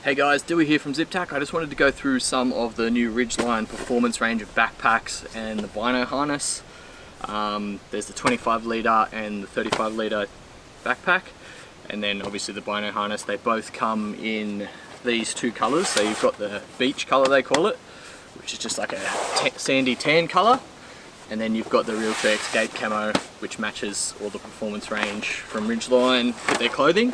Hey guys, Dewey here from ZipTac. I just wanted to go through some of the new Ridgeline performance range of backpacks and the Bino harness. There's the 25 litre and the 35 litre backpack, and then obviously the Bino harness. They both come in these two colours. So you've got the beach colour, they call it, which is just like a sandy tan colour, and then you've got the Realtree Escape camo, which matches all the performance range from Ridgeline with their clothing.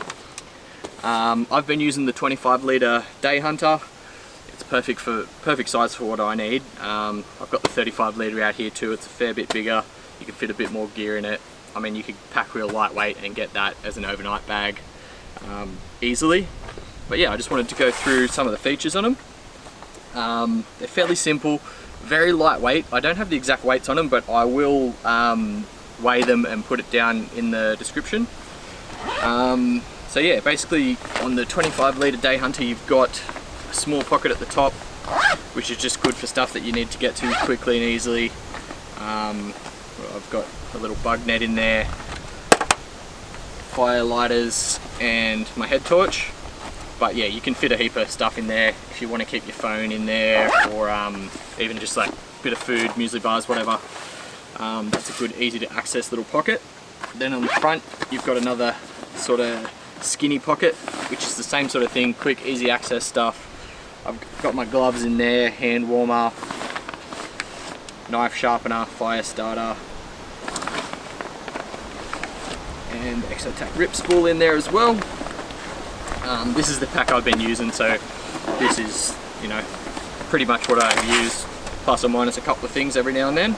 I've been using the 25 litre Day Hunter. It's perfect size for what I need. I've got the 35 litre out here too. It's a fair bit bigger. You can fit a bit more gear in it. I mean, you could pack real lightweight and get that as an overnight bag easily. But yeah, I just wanted to go through some of the features on them. They're fairly simple, very lightweight. I don't have the exact weights on them, but I will weigh them and put it down in the description. So yeah, basically on the 25 litre Day Hunter, you've got a small pocket at the top, which is just good for stuff that you need to get to quickly and easily. I've got a little bug net in there, fire lighters and my head torch. But yeah, you can fit a heap of stuff in there if you want to keep your phone in there, or even just like a bit of food, muesli bars, whatever. That's a good, easy to access little pocket. Then on the front, you've got another sort of skinny pocket, which is the same sort of thing, quick, easy access stuff. I've got my gloves in there, hand warmer, knife sharpener, fire starter, and Exotac rip spool in there as well. This is the pack I've been using, so this is, you know, pretty much what I use, plus or minus a couple of things every now and then.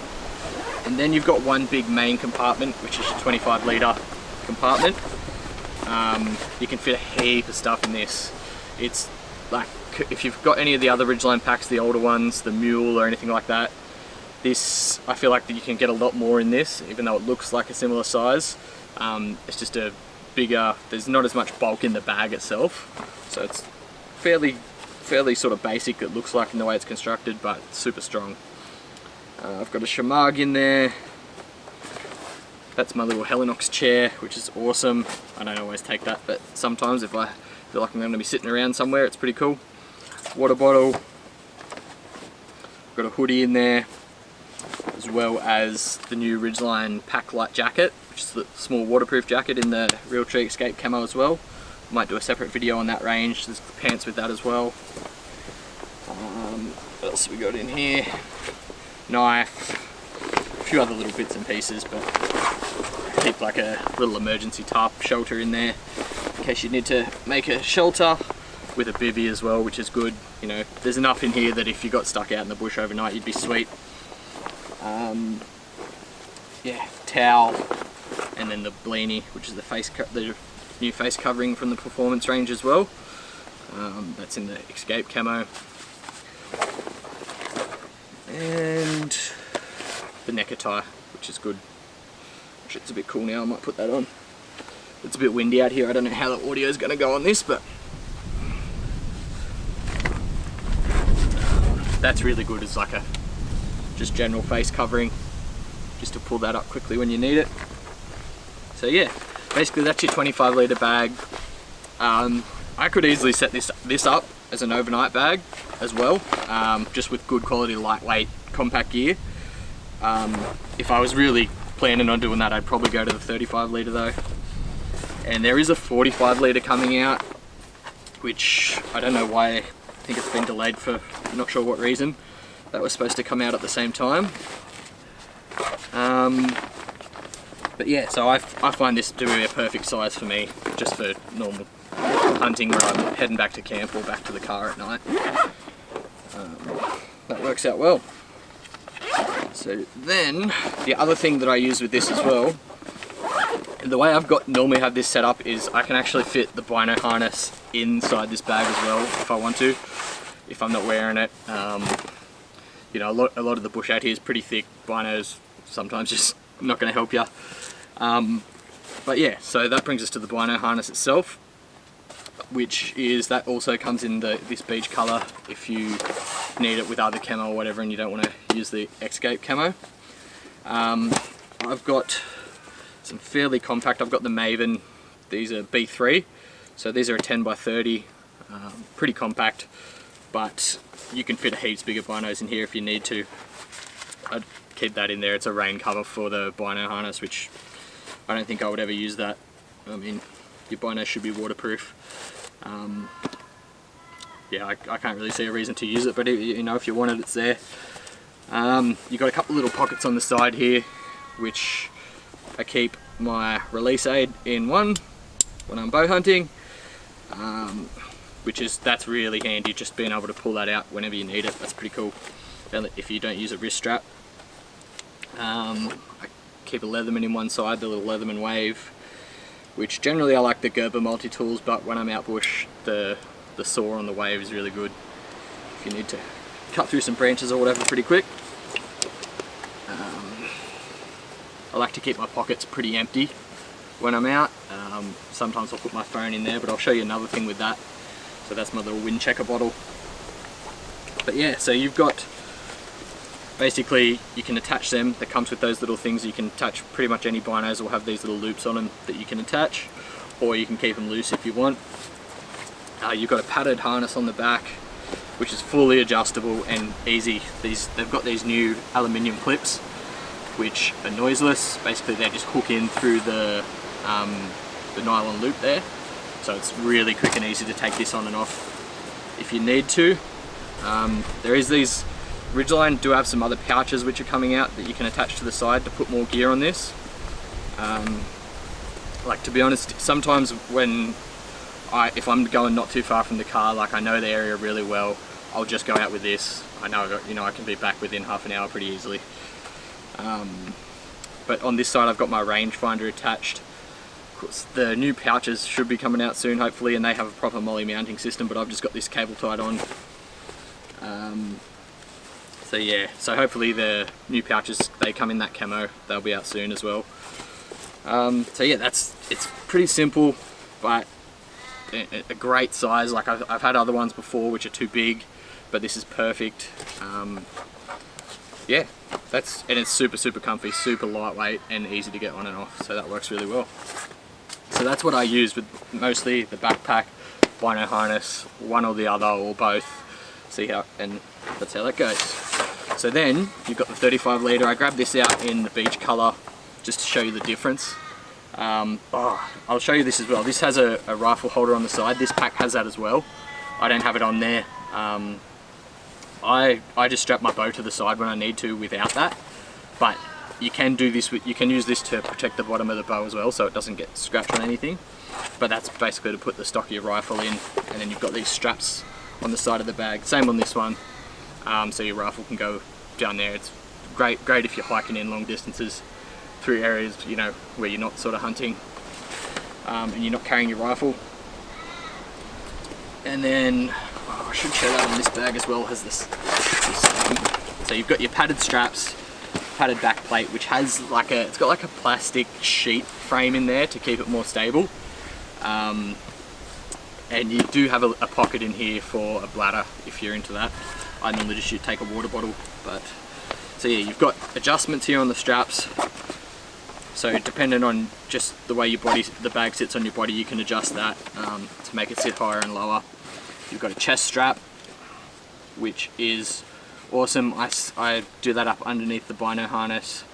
And then you've got one big main compartment, which is your 25 litre compartment. You can fit a heap of stuff in this. It's like, if you've got any of the other Ridgeline packs, the older ones, the Mule or anything like that, this, I feel like that you can get a lot more in this, even though it looks like a similar size. It's just a bigger, there's not as much bulk in the bag itself, so it's fairly sort of basic, it looks like, in the way it's constructed, but it's super strong. I've got a Shamag in there. That's my little Helinox chair, which is awesome. I don't always take that, but sometimes if I feel like I'm going to be sitting around somewhere, it's pretty cool. Water bottle. Got a hoodie in there, as well as the new Ridgeline Pack Light jacket, which is the small waterproof jacket in the Realtree Escape camo as well. Might do a separate video on that range. There's the pants with that as well. What else have we got in here? Knife, a few other little bits and pieces, but keep like a little emergency tarp shelter in there in case you need to make a shelter, with a bivvy as well, which is good. You know, there's enough in here that if you got stuck out in the bush overnight, you'd be sweet. Yeah, towel, and then the Bino, which is the new face covering from the performance range as well. That's in the Escape camo. And the neck tie, which is good. Actually, it's a bit cool now, I might put that on. It's a bit windy out here, I don't know how the audio is going to go on this, but that's really good as like a just general face covering, just to pull that up quickly when you need it. So yeah, basically that's your 25 litre bag. I could easily set this up as an overnight bag as well, just with good quality lightweight compact gear. If I was really planning on doing that, I'd probably go to the 35 litre though. And there is a 45 litre coming out, which I don't know why, I think it's been delayed for not sure what reason. That was supposed to come out at the same time. But yeah, so I find this to be a perfect size for me, just for normal hunting where I'm heading back to camp or back to the car at night. That works out well. So then, the other thing that I use with this as well, the way I've normally have this set up is I can actually fit the Bino harness inside this bag as well if I want to, if I'm not wearing it. You know, a lot of the bush out here is pretty thick. Bino's sometimes just not going to help you. But yeah, so that brings us to the Bino harness itself, which is, that also comes in this beach colour if you need it with other camo or whatever and you don't want to use the Escape camo. I've got some fairly compact, I've got the Maven, these are B3, so these are a 10 by 30, Pretty compact, but you can fit heaps bigger binos in here if you need to. I'd keep that in there. It's a rain cover for the bino harness, which I don't think I would ever use that. I mean, your bino should be waterproof. Yeah, I can't really see a reason to use it, but you know, if you want it, it's there. You've got a couple little pockets on the side here, which I keep my release aid in one when I'm bow hunting, that's really handy, just being able to pull that out whenever you need it. That's pretty cool if you don't use a wrist strap. I keep a Leatherman in one side, the little Leatherman Wave, which generally I like the Gerber multi-tools, but when I'm out bush, the saw on the Wave is really good if you need to cut through some branches or whatever pretty quick. I like to keep my pockets pretty empty when I'm out. Sometimes I'll put my phone in there, but I'll show you another thing with that. So that's my little wind checker bottle. But yeah, so you've got, basically you can attach them. That comes with those little things. You can attach pretty much any binos will have these little loops on them that you can attach, or you can keep them loose if you want. You've got a padded harness on the back, which is fully adjustable and easy. They've got these new aluminium clips, which are noiseless. Basically they just hook in through the nylon loop there. So it's really quick and easy to take this on and off if you need to. There is these, Ridgeline do have some other pouches which are coming out that you can attach to the side to put more gear on this. Like, to be honest, sometimes if I'm going not too far from the car, like I know the area really well, I'll just go out with this. I know, you know, I can be back within half an hour pretty easily. But on this side I've got my rangefinder attached. Of course, the new pouches should be coming out soon hopefully, and they have a proper molly mounting system, but I've just got this cable tied on. So yeah, so hopefully the new pouches, they come in that camo, they'll be out soon as well. So yeah, it's pretty simple, but a great size. Like I've had other ones before which are too big, but this is perfect. Yeah, and it's super comfy, super lightweight and easy to get on and off, so that works really well. So that's what I use with mostly the backpack, bino harness, one or the other or both. And that's how that goes. So then you've got the 35 litre. I grabbed this out in the beach colour just to show you the difference. I'll show you this as well. This has a rifle holder on the side. This pack has that as well. I don't have it on there. I just strap my bow to the side when I need to without that. But you can do this you can use this to protect the bottom of the bow as well, so it doesn't get scratched on anything. But that's basically to put the stock of your rifle in, and then you've got these straps on the side of the bag. Same on this one. So your rifle can go down there. It's great if you're hiking in long distances through areas, you know, where you're not sort of hunting, and you're not carrying your rifle. And then I should show that on this bag as well. Has this so you've got your padded straps, padded back plate, which has like it's got like a plastic sheet frame in there to keep it more stable. And you do have a pocket in here for a bladder if you're into that. I normally just take a water bottle, but so yeah, you've got adjustments here on the straps. So depending on just the way the bag sits on your body, you can adjust that to make it sit higher and lower. You've got a chest strap, which is awesome. I do that up underneath the bino harness.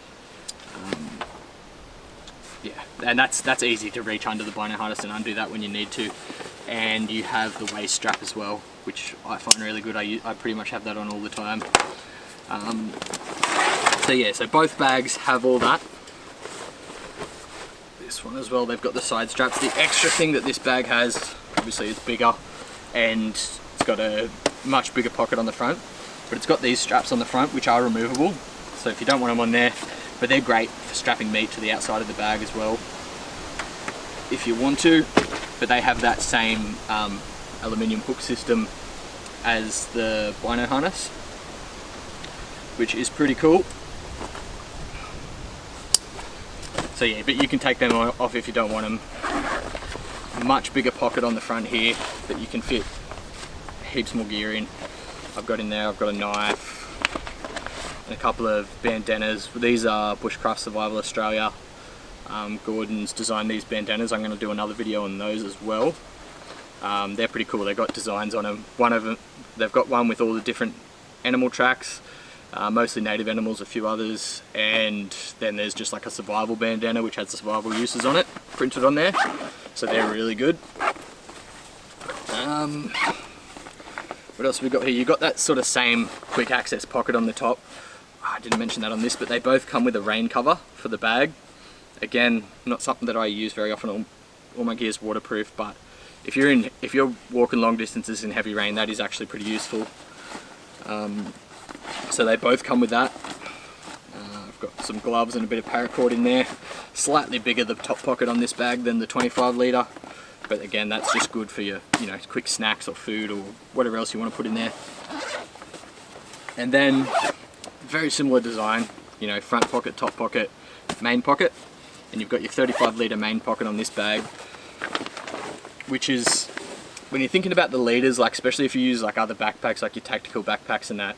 Yeah, and that's easy to reach under the bino harness and undo that when you need to. And you have the waist strap as well, which I find really good. I pretty much have that on all the time. So yeah, so both bags have all that. This one as well, they've got the side straps. The extra thing that this bag has, obviously it's bigger and it's got a much bigger pocket on the front, but it's got these straps on the front which are removable. So if you don't want them on there, but they're great for strapping meat to the outside of the bag as well, if you want to. But they have that same aluminium hook system as the bino harness, which is pretty cool. So yeah, but you can take them off if you don't want them. Much bigger pocket on the front here that you can fit heaps more gear in. I've got a knife and a couple of bandanas. These are Bushcraft Survival Australia. Gordon's designed these bandanas. I'm going to do another video on those as well. They're pretty cool. They've got designs on them. One of them, they've got one with all the different animal tracks, mostly native animals, a few others, and then there's just like a survival bandana which has the survival uses on it printed on there, so they're really good. What else have we got here? You've got that sort of same quick access pocket on the top. I didn't mention that on this, but they both come with a rain cover for the bag. Again, not something that I use very often. All my gear's waterproof, but if you're walking long distances in heavy rain, that is actually pretty useful. So they both come with that. I've got some gloves and a bit of paracord in there. Slightly bigger the top pocket on this bag than the 25 litre, but again, that's just good for your, quick snacks or food or whatever else you want to put in there. And then very similar design, front pocket, top pocket, main pocket, and you've got your 35 litre main pocket on this bag, which is, when you're thinking about the liters, like especially if you use like other backpacks, like your tactical backpacks and that,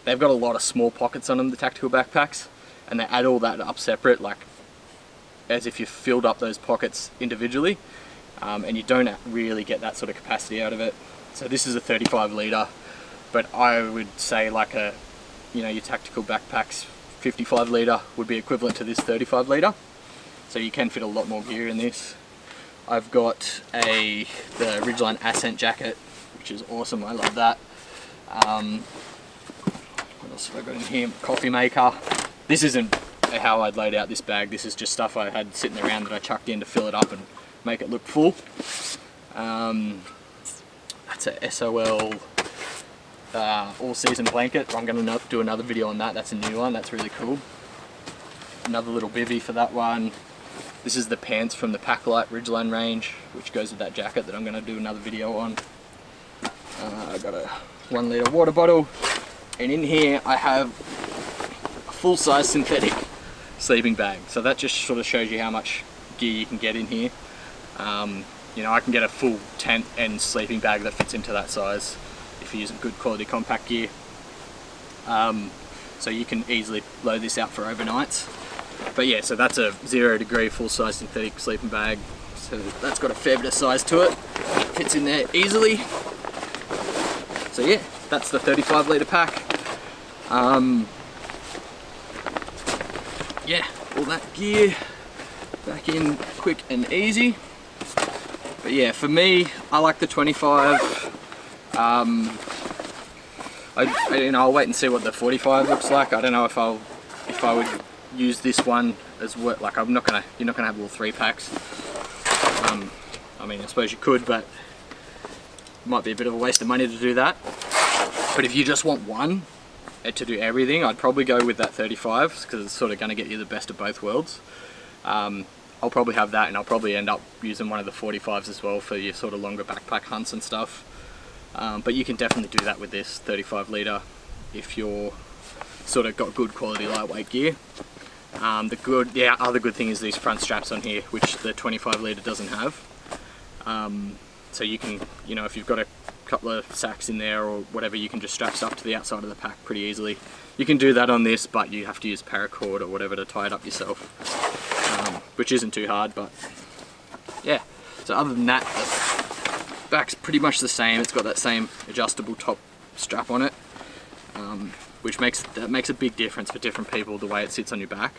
they've got a lot of small pockets on them, the tactical backpacks, and they add all that up separate, like as if you filled up those pockets individually, and you don't really get that sort of capacity out of it. So this is a 35 litre, but I would say like your tactical backpacks 55 litre would be equivalent to this 35 litre. So you can fit a lot more gear in this. I've got the Ridgeline Ascent jacket, which is awesome. I love that. What else have I got in here? Coffee maker. This isn't how I'd laid out this bag. This is just stuff I had sitting around that I chucked in to fill it up and make it look full. That's a SOL all-season blanket. I'm going to do another video on that. That's a new one. That's really cool. Another little bivvy for that one. This is the pants from the Packlight Ridgeline range, which goes with that jacket that I'm going to do another video on. I've got a 1 litre water bottle, and in here I have a full-size synthetic sleeping bag. So that just sort of shows you how much gear you can get in here. I can get a full tent and sleeping bag that fits into that size if you're using good quality compact gear. So you can easily load this out for overnights. But yeah, so that's a 0 degree full-size synthetic sleeping bag. So that's got a fair bit of size to it. Fits in there easily. So yeah, that's the 35 litre pack. Yeah, all that gear back in quick and easy. But yeah, for me, I like the 25. I'll wait and see what the 45 looks like. I don't know if I would use this one as what, like you're not gonna have all 3 packs. I suppose you could, but it might be a bit of a waste of money to do that. But if you just want one to do everything, I'd probably go with that 35, because it's sort of going to get you the best of both worlds. I'll probably have that, and I'll probably end up using one of the 45s as well for your sort of longer backpack hunts and stuff. But you can definitely do that with this 35 litre if you're sort of got good quality lightweight gear. The other good thing is these front straps on here, which the 25 litre doesn't have. So you can, if you've got a couple of sacks in there or whatever, you can just strap stuff to the outside of the pack pretty easily. You can do that on this, but you have to use paracord or whatever to tie it up yourself, which isn't too hard. But yeah, so other than that, the back's pretty much the same. It's got that same adjustable top strap on it, which makes a big difference for different people, the way it sits on your back.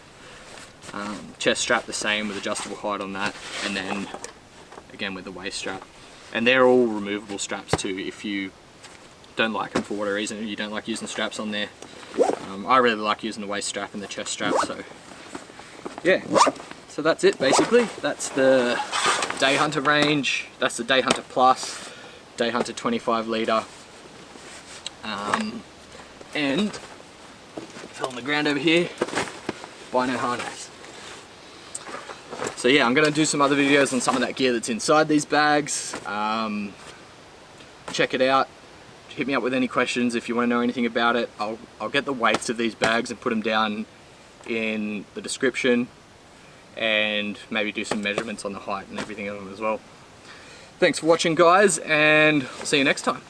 Chest strap the same with adjustable height on that, and then again with the waist strap. And they're all removable straps too if you don't like them for whatever reason, you don't like using straps on there. I really like using the waist strap and the chest strap, so yeah. So that's it basically. That's the Day Hunter range. That's the Day Hunter Plus, Day Hunter 25 litre. And fell on the ground over here, Bino harness. So yeah, I'm going to do some other videos on some of that gear that's inside these bags. Check it out. Hit me up with any questions if you want to know anything about it. I'll get the weights of these bags and put them down in the description, and maybe do some measurements on the height and everything of them as well. Thanks for watching, guys, and I'll see you next time.